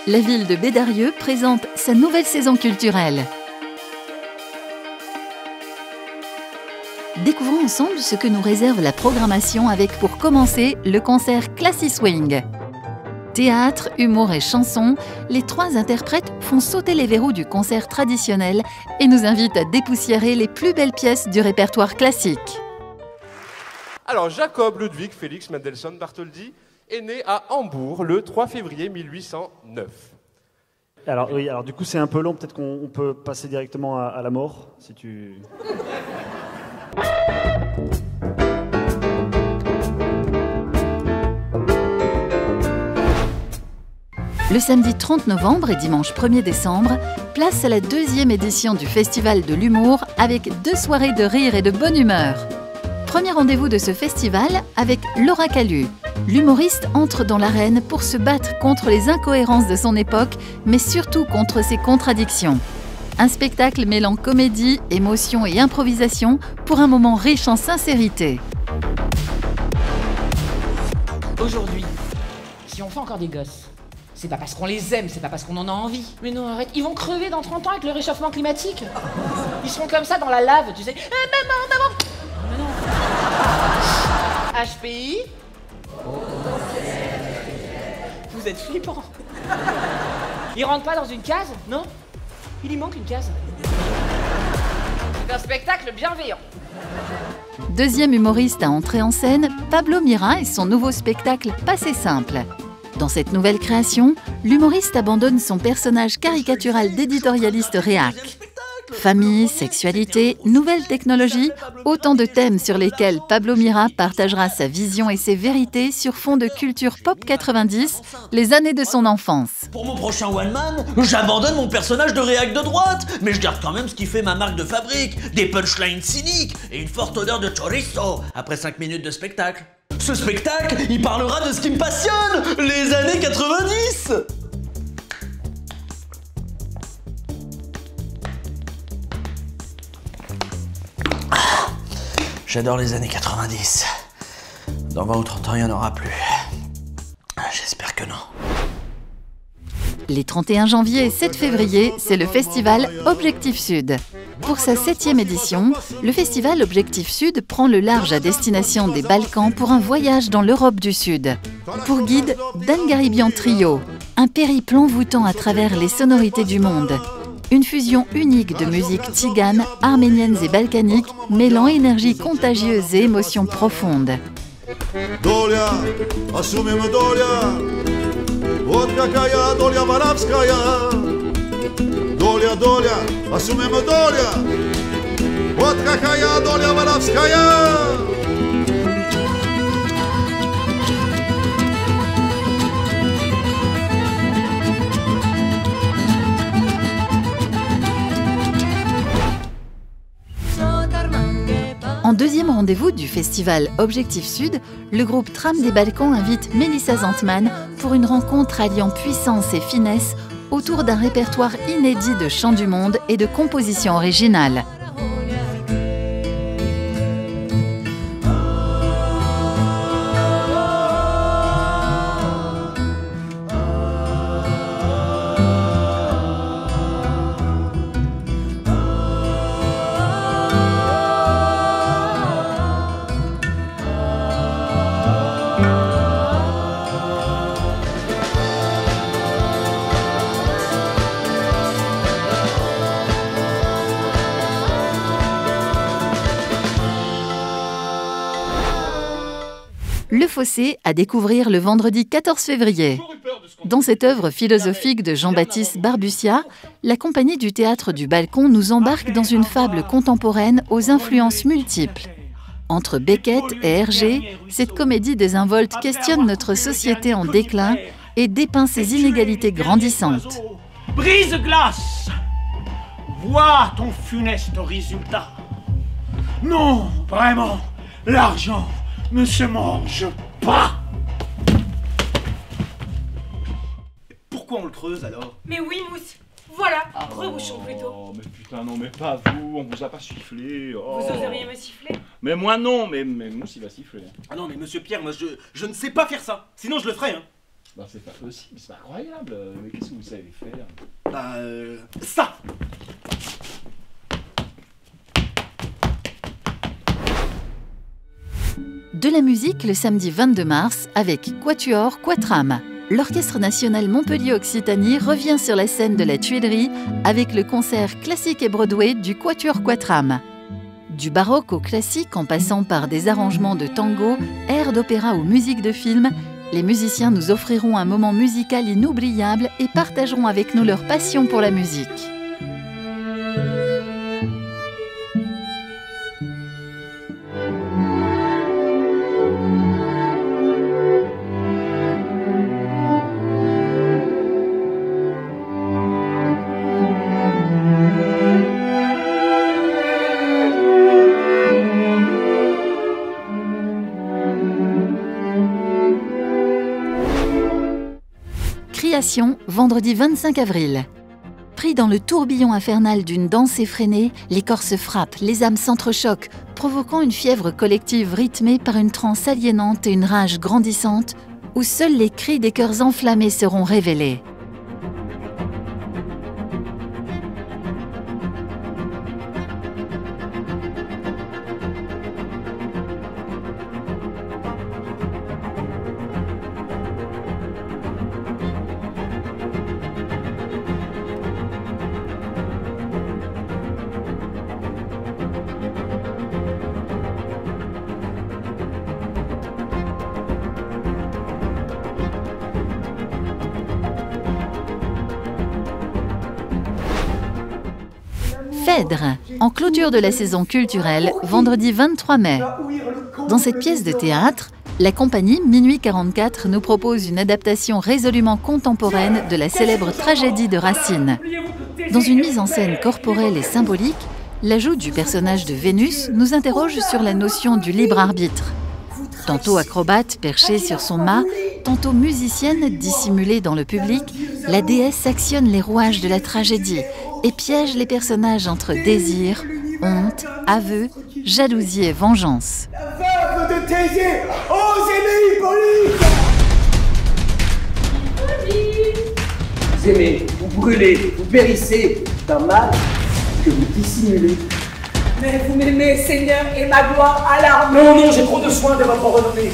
la ville de Bédarieux présente sa nouvelle saison culturelle. Découvrons ensemble ce que nous réserve la programmation avec pour commencer le concert Classy Swing. Théâtre, humour et chansons, les trois interprètes font sauter les verrous du concert traditionnel et nous invitent à dépoussiérer les plus belles pièces du répertoire classique. Alors, Jacob Ludwig Felix Mendelssohn Bartholdy est né à Hambourg le 3 février 1809. Alors oui, alors du coup c'est un peu long, peut-être qu'on peut passer directement à la mort, si tu... Le samedi 30 novembre et dimanche 1er décembre, place à la deuxième édition du Festival de l'humour avec 2 soirées de rire et de bonne humeur. Premier rendez-vous de ce festival avec Laura Calu. L'humoriste entre dans l'arène pour se battre contre les incohérences de son époque, mais surtout contre ses contradictions. Un spectacle mêlant comédie, émotion et improvisation pour un moment riche en sincérité. Aujourd'hui, si on fait encore des gosses, c'est pas parce qu'on les aime, c'est pas parce qu'on en a envie. Mais non, arrête, ils vont crever dans 30 ans avec le réchauffement climatique. Ils seront comme ça dans la lave, tu sais. Maman. Mais non. HPI. Vous êtes flippants. Ils rentrent pas dans une case, non? Il y manque une case. C'est un spectacle bienveillant. Deuxième humoriste à entrer en scène, Pablo Mira et son nouveau spectacle Passé simple. Dans cette nouvelle création, l'humoriste abandonne son personnage caricatural d'éditorialiste réac. Famille, sexualité, nouvelles technologies, autant de thèmes sur lesquels Pablo Mira partagera sa vision et ses vérités sur fond de culture pop 90, les années de son enfance. Pour mon prochain One Man, j'abandonne mon personnage de réac de droite, mais je garde quand même ce qui fait ma marque de fabrique, des punchlines cyniques et une forte odeur de chorizo après 5 minutes de spectacle. Ce spectacle, il parlera de ce qui me passionne, les années 90. J'adore les années 90. Dans 20 ou 30 ans, il n'y en aura plus. J'espère que non. Les 31 janvier et 7 février, c'est le festival Objectif Sud. Pour sa 7e édition, le festival Objectif Sud prend le large à destination des Balkans pour un voyage dans l'Europe du Sud. Pour guide, Dan Garibian Trio, un périple envoûtant à travers les sonorités du monde. Une fusion unique de musique tzigane, arméniennes et balkaniques, mêlant énergie contagieuse et émotions profondes. Dolia, assumim Dolia, vodka kaya, Dolia Valavskaya. Dolia, Dolia, assumim Dolia, vodka kaya, Dolia Valavskaya. En deuxième rendez-vous du festival Objectif Sud, le groupe Tram des Balkans invite Mélissa Zantman pour une rencontre alliant puissance et finesse autour d'un répertoire inédit de chants du monde et de compositions originales. Le Fossé à découvrir le vendredi 14 février. Dans cette œuvre philosophique de Jean-Baptiste Barbutia, la compagnie du Théâtre du Balcon nous embarque dans une fable contemporaine aux influences multiples. Entre Beckett et Hergé, cette comédie désinvolte questionne notre société en déclin et dépeint ses inégalités grandissantes. Brise-glace, vois ton funeste résultat. Non, vraiment, l'argent ne se mange pas. Pourquoi on le creuse alors? Mais oui, Mousse, voilà, rebouchons plutôt. Oh, mais putain, non, mais pas vous, on vous a pas sifflé. Oh. Vous oseriez me siffler? Mais moi non, mais Mousse il va siffler. Ah non, mais monsieur Pierre, moi je ne sais pas faire ça, sinon je le ferais, hein. Bah, c'est pas possible, c'est pas incroyable. Mais qu'est-ce que vous savez faire? Ça. De la musique le samedi 22 mars avec Quatuor Quatram. L'Orchestre national Montpellier-Occitanie revient sur la scène de la Tuilerie avec le concert classique et Broadway du Quatuor Quatram. Du baroque au classique en passant par des arrangements de tango, airs d'opéra ou musique de film, les musiciens nous offriront un moment musical inoubliable et partageront avec nous leur passion pour la musique. Création, vendredi 25 avril. Pris dans le tourbillon infernal d'une danse effrénée, les corps se frappent, les âmes s'entrechoquent, provoquant une fièvre collective rythmée par une transe aliénante et une rage grandissante, où seuls les cris des cœurs enflammés seront révélés. Phèdre, en clôture de la saison culturelle, vendredi 23 mai. Dans cette pièce de théâtre, la compagnie Minuit 44 nous propose une adaptation résolument contemporaine de la célèbre tragédie de Racine. Dans une mise en scène corporelle et symbolique, l'ajout du personnage de Vénus nous interroge sur la notion du libre arbitre. Tantôt acrobate perchée sur son mât, tantôt musicienne dissimulée dans le public, la déesse actionne les rouages de la tragédie et piège les personnages entre désir, honte, aveu, jalousie et vengeance. La veuve de Thésée, osez Hippolyte! Vous aimez, vous brûlez, vous périssez d'un mal que vous dissimulez. Mais vous m'aimez, Seigneur, et ma gloire alarme. Non, non, j'ai trop de soin de votre renommée.